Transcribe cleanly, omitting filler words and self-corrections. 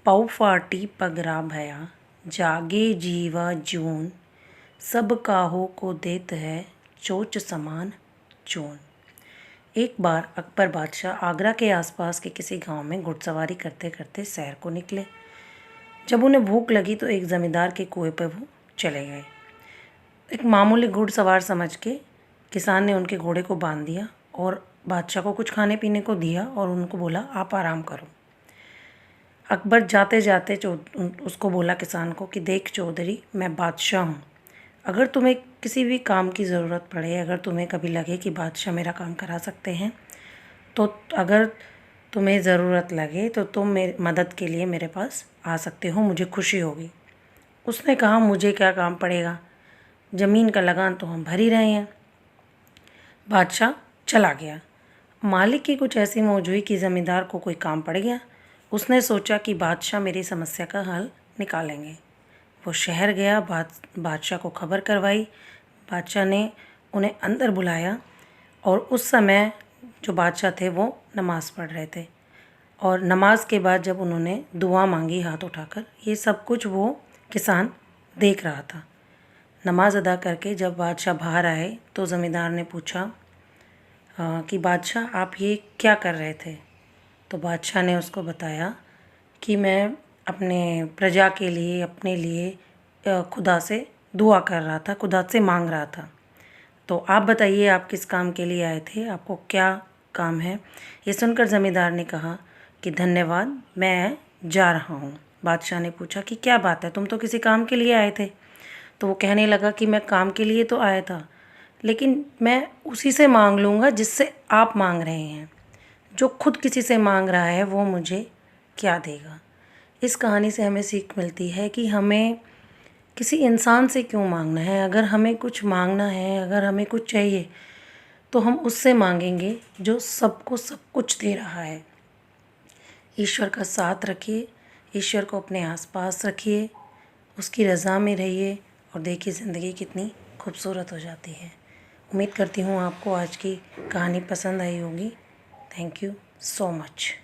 पौ फाटी पगरा भया, जागे जीवा जून, सब काहो को देत है चोच समान चून। एक बार अकबर बादशाह आगरा के आसपास के किसी गांव में घुड़सवारी करते करते सैर को निकले। जब उन्हें भूख लगी तो एक जमींदार के कुएं पर वो चले गए। एक मामूली घुड़सवार समझ के किसान ने उनके घोड़े को बांध दिया और बादशाह को कुछ खाने पीने को दिया और उनको बोला, आप आराम करो। अकबर जाते जाते उसको बोला किसान को कि देख चौधरी, मैं बादशाह हूँ। अगर तुम्हें किसी भी काम की ज़रूरत पड़े, अगर तुम्हें कभी लगे कि बादशाह मेरा काम करा सकते हैं, तो अगर तुम्हें ज़रूरत लगे तो तुम मेरी मदद के लिए मेरे पास आ सकते हो, मुझे खुशी होगी। उसने कहा, मुझे क्या काम पड़ेगा, ज़मीन का लगान तो हम भर ही रहे हैं। बादशाह चला गया। मालिक की कुछ ऐसी मौज हुई कि ज़मींदार को कोई काम पड़ गया। उसने सोचा कि बादशाह मेरी समस्या का हल निकालेंगे। वो शहर गया, बादशाह को खबर करवाई। बादशाह ने उन्हें अंदर बुलाया और उस समय जो बादशाह थे वो नमाज़ पढ़ रहे थे। और नमाज के बाद जब उन्होंने दुआ मांगी हाथ उठाकर, ये सब कुछ वो किसान देख रहा था। नमाज अदा करके जब बादशाह बाहर आए तो ज़मींदार ने पूछा कि बादशाह आप ये क्या कर रहे थे। तो बादशाह ने उसको बताया कि मैं अपने प्रजा के लिए, अपने लिए खुदा से दुआ कर रहा था, खुदा से मांग रहा था। तो आप बताइए, आप किस काम के लिए आए थे, आपको क्या काम है। ये सुनकर ज़मींदार ने कहा कि धन्यवाद, मैं जा रहा हूँ। बादशाह ने पूछा कि क्या बात है, तुम तो किसी काम के लिए आए थे। तो वो कहने लगा कि मैं काम के लिए तो आया था, लेकिन मैं उसी से मांग लूँगा जिससे आप मांग रहे हैं। जो खुद किसी से मांग रहा है वो मुझे क्या देगा। इस कहानी से हमें सीख मिलती है कि हमें किसी इंसान से क्यों मांगना है। अगर हमें कुछ मांगना है, अगर हमें कुछ चाहिए, तो हम उससे मांगेंगे जो सबको सब कुछ दे रहा है। ईश्वर का साथ रखिए, ईश्वर को अपने आसपास रखिए, उसकी रज़ा में रहिए और देखिए ज़िंदगी कितनी खूबसूरत हो जाती है। उम्मीद करती हूँ आपको आज की कहानी पसंद आई होगी। Thank you so much.